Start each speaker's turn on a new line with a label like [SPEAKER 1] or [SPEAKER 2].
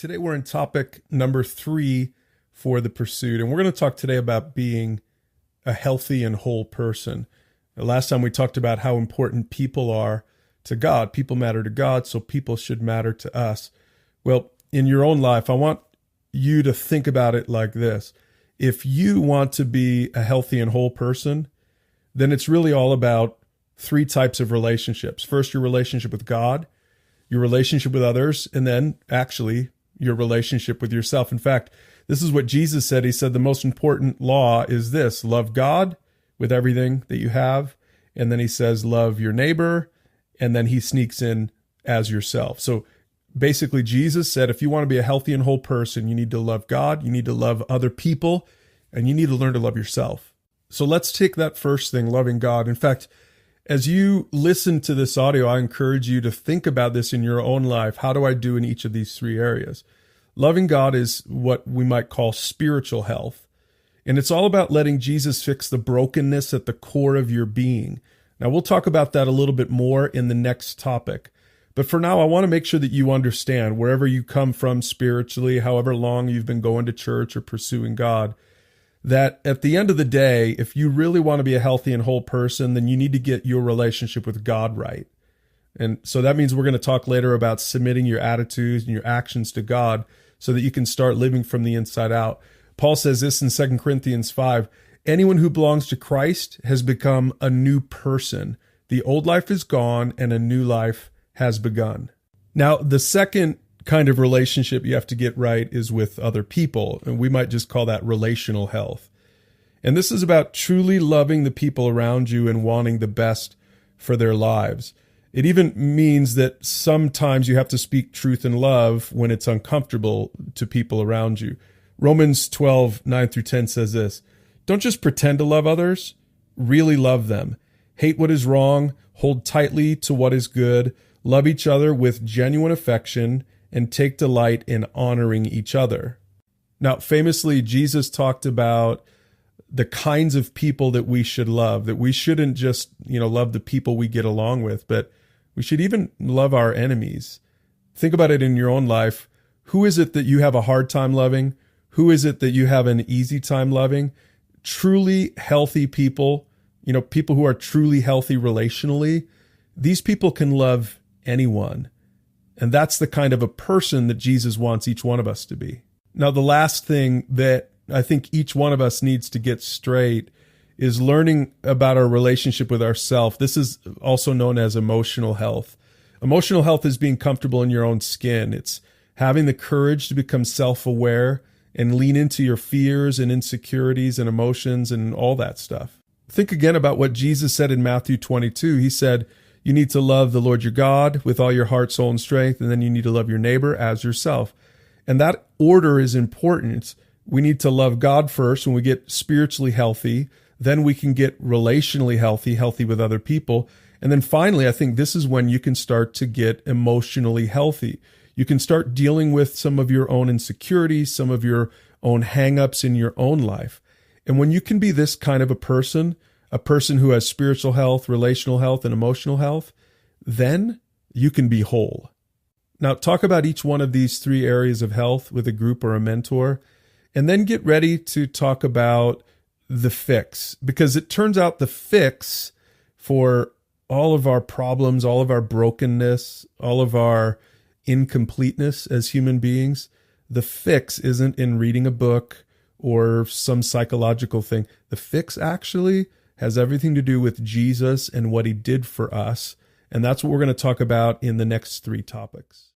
[SPEAKER 1] Today we're in topic number 3 for the pursuit, and we're going to talk today about being a healthy and whole person. Last time we talked about how important people are to God. People matter to God, so people should matter to us. Well, in your own life, I want you to think about it like this. If you want to be a healthy and whole person, then it's really all about 3 types of relationships. First, your relationship with God, your relationship with others, and then actually your relationship with yourself. In fact, this is what Jesus said. He said the most important law is this: love God with everything that you have. And then he says, love your neighbor. And then he sneaks in as yourself. So basically, Jesus said, if you want to be a healthy and whole person, you need to love God, you need to love other people, and you need to learn to love yourself. So let's take that first thing, loving God. In fact, as you listen to this audio, I encourage you to think about this in your own life. How do I do in each of these 3 areas? Loving God is what we might call spiritual health. And it's all about letting Jesus fix the brokenness at the core of your being. Now, we'll talk about that a little bit more in the next topic. But for now, I want to make sure that you understand, wherever you come from spiritually, however long you've been going to church or pursuing God, that at the end of the day, if you really want to be a healthy and whole person, then you need to get your relationship with God right. And so that means we're going to talk later about submitting your attitudes and your actions to God so that you can start living from the inside out. Paul says this in 2 Corinthians 5, anyone who belongs to Christ has become a new person. The old life is gone and a new life has begun. Now, the second kind of relationship you have to get right is with other people, and we might just call that relational health. And this is about truly loving the people around you and wanting the best for their lives. It even means that sometimes you have to speak truth in love when it's uncomfortable to people around you. Romans 12:9-10 says this: don't just pretend to love others, really love them. Hate what is wrong, hold tightly to what is good, love each other with genuine affection, and take delight in honoring each other. Now, famously, Jesus talked about the kinds of people that we should love, that we shouldn't just, love the people we get along with, but we should even love our enemies. Think about it in your own life. Who is it that you have a hard time loving? Who is it that you have an easy time loving? Truly healthy people, people who are truly healthy relationally, these people can love anyone. And that's the kind of a person that Jesus wants each one of us to be. Now, the last thing that I think each one of us needs to get straight is learning about our relationship with ourselves. This is also known as emotional health. Emotional health is being comfortable in your own skin. It's having the courage to become self-aware and lean into your fears and insecurities and emotions and all that stuff. Think again about what Jesus said in Matthew 22. He said, you need to love the Lord your God with all your heart, soul, and strength, and then you need to love your neighbor as yourself. And that order is important. We need to love God first when we get spiritually healthy. Then we can get relationally healthy with other people. And then finally, I think this is when you can start to get emotionally healthy. You can start dealing with some of your own insecurities, some of your own hang-ups in your own life. And when you can be this kind of a person who has spiritual health, relational health, and emotional health, then you can be whole. Now, talk about each one of these 3 areas of health with a group or a mentor, and then get ready to talk about the fix, because it turns out the fix for all of our problems, all of our brokenness, all of our incompleteness as human beings, the fix isn't in reading a book or some psychological thing. The fix actually has everything to do with Jesus and what he did for us. And that's what we're going to talk about in the next 3 topics.